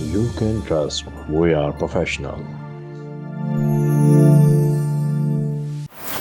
You can trust. We are professional.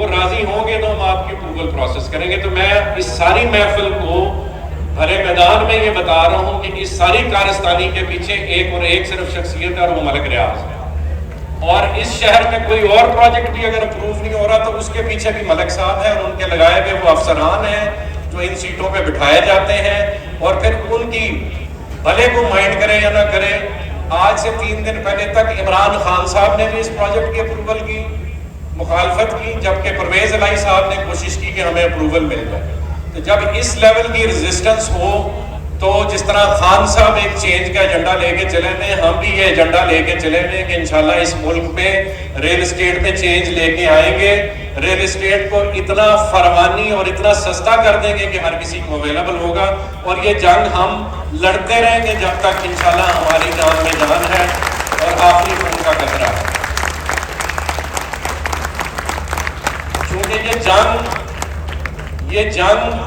وہ راضی ہوں گے تو ہم آپ کی اپروول پروسیس کریں گے. تو میں اس ساری محفل کو بھرے میدان میں یہ بتا رہا ہوں کہ اس ساری کارستانی کے پیچھے ایک اور ایک صرف شخصیت ہے اور وہ ملک ریاض ہے. اور اس شہر میں کوئی اور پروجیکٹ بھی اگر اپروو نہیں ہو رہا تو اس کے پیچھے بھی ملک صاحب ہیں اور ان کے لگائے ہوئے وہ افسران ہیں جو ان سیٹوں پہ بٹھائے جاتے ہیں. اور پھر ان کی بھلے کو مائنڈ کرے یا نہ کرے. آج سے 3 دن پہلے تک عمران خان صاحب نے بھی اس پروجیکٹ کی اپروول کی مخالفت کی, جبکہ پرویز الہی صاحب نے کوشش کی کہ ہمیں اپروول مل جائے. تو جب اس لیول کی ریزسٹنس ہو تو جس طرح خان صاحب ایک چینج کا ایجنڈا لے کے چلے میں, ہم بھی یہ ایجنڈا لے کے چلے میں کہ انشاءاللہ اس ملک میں ریل اسٹیٹ میں چینج لے کے آئیں گے. ریل اسٹیٹ کو اتنا فروانی اور اتنا سستا کر دیں گے کہ ہر کسی کو اویلیبل ہوگا. اور یہ جنگ ہم لڑتے رہیں گے جب تک انشاءاللہ ہماری جان میں جان ہے اور آخری خون کا قطرہ ہے. چونکہ یہ جنگ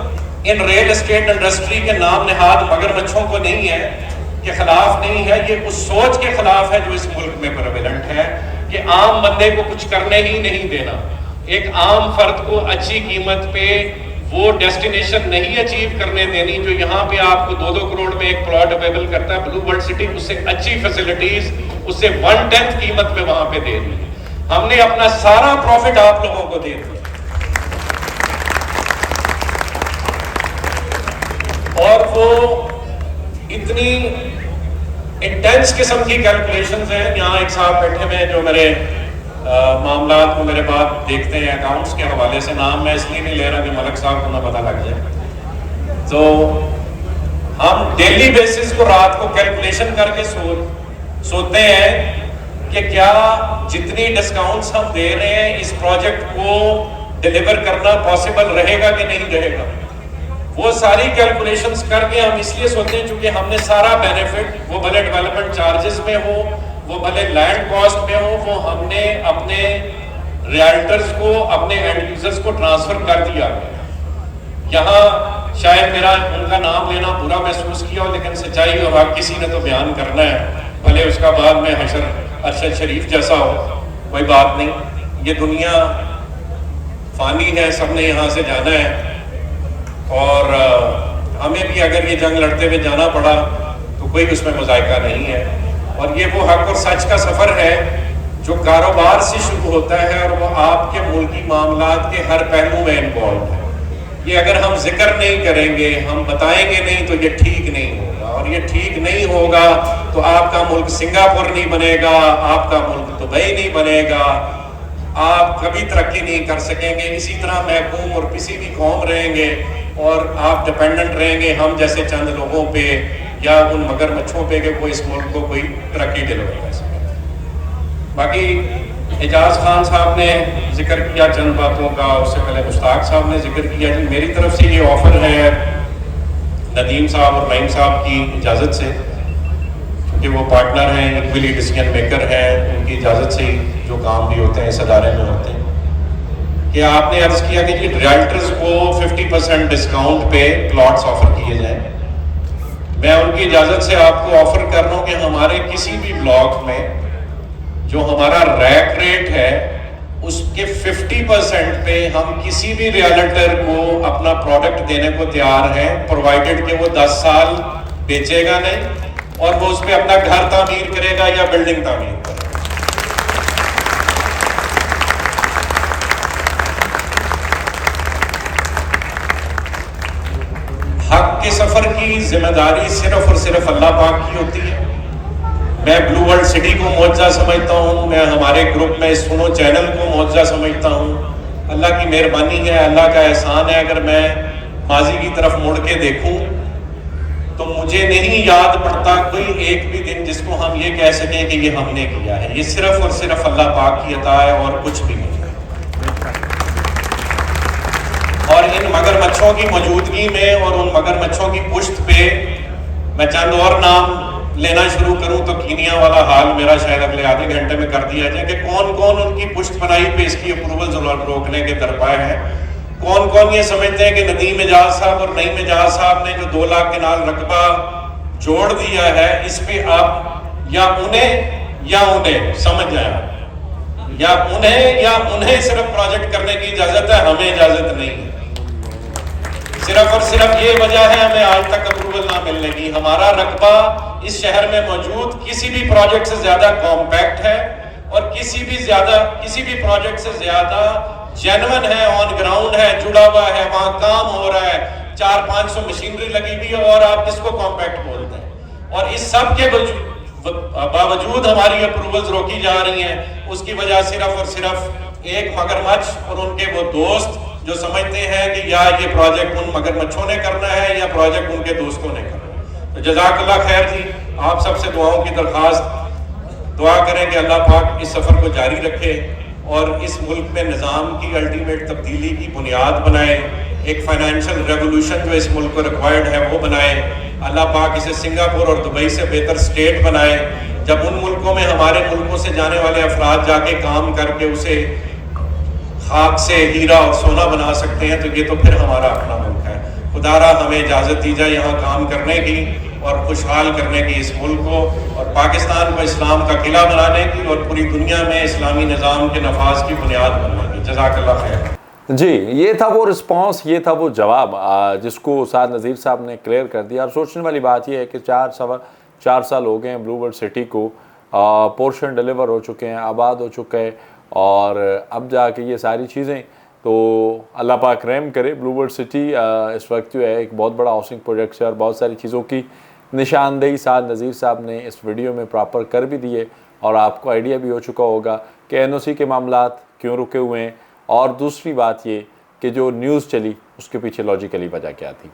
ان ریل اسٹیٹ انڈسٹری کے نام نہاد مگرمچھوں کو نہیں ہے, کے خلاف نہیں ہے, یہ اس سوچ کے خلاف ہے جو اس ملک میں پریویلنٹ ہے کہ عام بندے کو کچھ کرنے ہی نہیں دینا. ایک عام فرد کو اچھی قیمت پہ وہ ڈیسٹینیشن نہیں اچیو کرنے دینی جو یہاں پہ آپ کو 2-2 کروڑ میں ایک پلاٹ اویلیبل کرتا ہے. بلو ورلڈ سٹی اس سے اچھی فیسلٹیز اس سے 1/10 قیمت پہ وہاں پہ دے دی. ہم نے اپنا سارا پروفٹ آپ لوگوں کو دے دیا. اور وہ اتنی انٹینس قسم کی کیلکولیشنز ہیں. یہاں ایک صاحب بیٹھے ہوئے جو میرے معاملات کو میرے بات دیکھتے ہیں اکاؤنٹس کے حوالے سے, نام میں اس لیے نہیں لے رہا کہ ملک صاحب کو نہ پتہ لگ جائے. تو ہم ڈیلی بیسس کو رات کو کیلکولیشن کر کے سوچتے ہیں کہ کیا جتنی ڈسکاؤنٹس ہم دے رہے ہیں اس پروجیکٹ کو ڈیلیور کرنا پاسبل رہے گا کہ نہیں رہے گا. وہ ساری کیلکولیشنز کر کے ہم اس لیے سوچتے ہیں چونکہ ہم نے سارا بینیفٹ, وہ بھلے ڈیولپمنٹ چارجز میں ہو, وہ بھلے لینڈ کاسٹ میں ہو, وہ ہم نے اپنے ریالٹرز کو, اپنے اینڈ یوزرز کو ٹرانسفر کر دیا. یہاں شاید میرا ان کا نام لینا برا محسوس کیا ہو, لیکن سچائی اور حق کسی نے تو بیان کرنا ہے, بھلے اس کا بعد میں حشر ارشد شریف جیسا ہو, کوئی بات نہیں. یہ دنیا فانی ہے, سب نے یہاں سے جانا ہے. اور ہمیں بھی اگر یہ جنگ لڑتے ہوئے جانا پڑا تو کوئی اس میں مذائقہ نہیں ہے. اور یہ وہ حق اور سچ کا سفر ہے جو کاروبار سے شروع ہوتا ہے اور وہ آپ کے ملکی معاملات کے ہر پہلو میں انوالوڈ ہے. یہ اگر ہم ذکر نہیں کریں گے, ہم بتائیں گے نہیں تو یہ ٹھیک نہیں ہوگا. اور یہ ٹھیک نہیں ہوگا تو آپ کا ملک سنگاپور نہیں بنے گا, آپ کا ملک دبئی نہیں بنے گا, آپ کبھی ترقی نہیں کر سکیں گے. اسی طرح محکوم اور کسی بھی قوم رہیں گے اور آپ ڈپینڈنٹ رہیں گے ہم جیسے چند لوگوں پہ یا ان مگرمچھوں پہ کہ کوئی اس ملک کو کوئی ترقی ڈیلیور کر سکے. باقی اعجاز خان صاحب نے ذکر کیا چند باتوں کا, اس سے پہلے مشتاق صاحب نے ذکر کیا. جی میری طرف سے یہ آفر ہے ندیم صاحب اور نعیم صاحب کی اجازت سے, کیونکہ وہ پارٹنر ہیں, ایکولی ڈیسیجن میکر ہیں, ان کی اجازت سے ہی جو کام بھی ہوتے ہیں اس ادارے میں ہوتے ہیں, کہ آپ نے عرض کیا کہ جی ریالٹرز کو 50% ڈسکاؤنٹ پہ پلاٹس آفر کیے جائیں. میں ان کی اجازت سے آپ کو آفر کر رہا ہوں کہ ہمارے کسی بھی بلاک میں جو ہمارا ریک ریٹ ہے اس کے 50% پہ ہم کسی بھی ریالٹر کو اپنا پروڈکٹ دینے کو تیار ہیں, پرووائڈڈ کہ وہ 10 سال بیچے گا نہیں اور وہ اس پہ اپنا گھر تعمیر کرے گا یا بلڈنگ تعمیر کرے گا. حق کے سفر کی ذمہ داری صرف اور صرف اللہ پاک کی ہوتی ہے. میں بلو ورلڈ سٹی کو معجزہ سمجھتا ہوں, میں ہمارے گروپ میں سنو چینل کو معجزہ سمجھتا ہوں. اللہ کی مہربانی ہے, اللہ کا احسان ہے. اگر میں ماضی کی طرف مڑ کے دیکھوں تو مجھے نہیں یاد پڑتا کوئی ایک بھی دن جس کو ہم یہ کہہ سکیں کہ یہ ہم نے کیا ہے. یہ صرف اور صرف اللہ پاک کی عطا ہے اور کچھ بھی نہیں. اور ان مگرمچھوں کی موجودگی میں اور ان مگرمچھوں کی پشت پہ میں چند اور نام لینا شروع کروں تو کینیا والا حال میرا شاید اگلے آدھے گھنٹے میں کر دیا جائے کہ کون کون ان کی پشت پناہی پہ اس کی اپروول روکنے کے درپائے ہیں. کون کون یہ سمجھتے ہیں کہ ندیم اعجاز صاحب اور نعیم اعجاز صاحب نے جو 2 لاکھ کے نال رقبہ جوڑ دیا ہے اس پہ آپ یا انہیں سمجھ جائیں. یا انہیں صرف پروجیکٹ کرنے کی اجازت ہے, ہمیں اجازت نہیں ہے. صرف اور صرف یہ وجہ ہے ہمیں آج تک اپروول نہ ملنے کی. ہمارا رقبہ اس شہر میں موجود کسی بھی پروجیکٹ سے زیادہ کمپیکٹ ہے اور کسی بھی پروجیکٹ سے زیادہ جینون ہے, آن گراؤنڈ ہے, جڑا ہوا ہے, وہاں کام ہو رہا ہے, 400-500 مشینری لگی ہوئی ہے, اور آپ کس کو کمپیکٹ بولتے ہیں. اور اس سب کے باوجود ہماری اپروولز روکی جا رہی ہیں. اس کی وجہ صرف اور صرف ایک مگرمچھ اور ان کے وہ دوست جو سمجھتے ہیں کہ یا یہ پروجیکٹ ان مگرمچھوں نے کرنا ہے یا پروجیکٹ ان کے دوستوں نے کرنا ہے. تو جزاک اللہ خیر جی. آپ سب سے دعاؤں کی درخواست, دعا کریں کہ اللہ پاک اس سفر کو جاری رکھے اور اس ملک میں نظام کی الٹیمیٹ تبدیلی کی بنیاد بنائے. ایک فائنینشیل ریولوشن جو اس ملک کو ریکوائرڈ ہے وہ بنائے. اللہ پاک اسے سنگاپور اور دبئی سے بہتر سٹیٹ بنائے. جب ان ملکوں میں ہمارے ملکوں سے جانے والے افراد جا کے کام کر کے اسے خاک سے ہیرا اور سونا بنا سکتے ہیں تو یہ تو پھر ہمارا اپنا ملک ہے. خدا را ہمیں اجازت دی جائے یہاں کام کرنے کی اور خوشحال کرنے کی اس ملک کو, اور پاکستان کو اسلام کا قلعہ بنانے کی اور پوری دنیا میں اسلامی نظام کے نفاذ کی بنیاد بننے کی. جزاک اللہ خیر. جی, یہ تھا وہ رسپانس, یہ تھا وہ جواب جس کو اساد نذیر صاحب نے کلیئر کر دیا. اور سوچنے والی بات یہ ہے کہ 4 سال ہو گئے ہیں بلو ورلڈ سٹی کو, پورشن ڈیلیور ہو چکے ہیں, آباد ہو چکے ہیں, اور اب جا کے یہ ساری چیزیں, تو اللہ پاک رحم کرے. بلو ورلڈ سٹی اس وقت جو ہے ایک بہت بڑا ہاؤسنگ پروجیکٹ ہے اور بہت ساری چیزوں کی نشاندہی اساد نذیر صاحب نے اس ویڈیو میں پراپر کر بھی دیے, اور آپ کو آئیڈیا بھی ہو چکا ہوگا کہ NOC کے معاملات کیوں رکے ہوئے ہیں. اور دوسری بات یہ کہ جو نیوز چلی اس کے پیچھے لاجیکلی وجہ کیا تھی.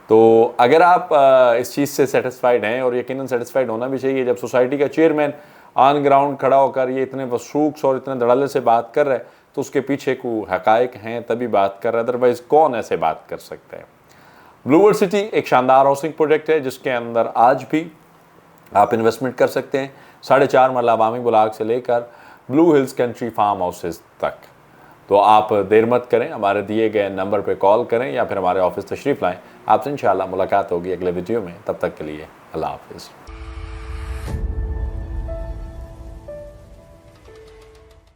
تو اگر آپ اس چیز سے سیٹسفائیڈ ہیں, اور یقیناً سیٹسفائیڈ ہونا بھی چاہیے, جب سوسائٹی کا چیئرمین آن گراؤنڈ کھڑا ہو کر یہ اتنے وثوق اور اتنے دھڑلے سے بات کر رہا ہے تو اس کے پیچھے کوئی حقائق ہیں تبھی بات کر رہا ہے, ادروائز کون ایسے بات کر سکتا ہے. بلو ورلڈ سٹی ایک شاندار ہاؤسنگ پروجیکٹ ہے جس کے اندر آج بھی آپ انویسٹمنٹ کر سکتے ہیں 4.5 مرلہ عوامی بلاک سے لے کر بلو ہلز کنٹری فارم ہاؤسز تک. تو آپ دیر مت کریں, ہمارے دیے گئے نمبر پہ کال کریں یا پھر ہمارے آفس تشریف لائیں. آپ سے انشاءاللہ ملاقات ہوگی اگلے ویڈیو میں. تب تک کے لیے اللہ حافظ.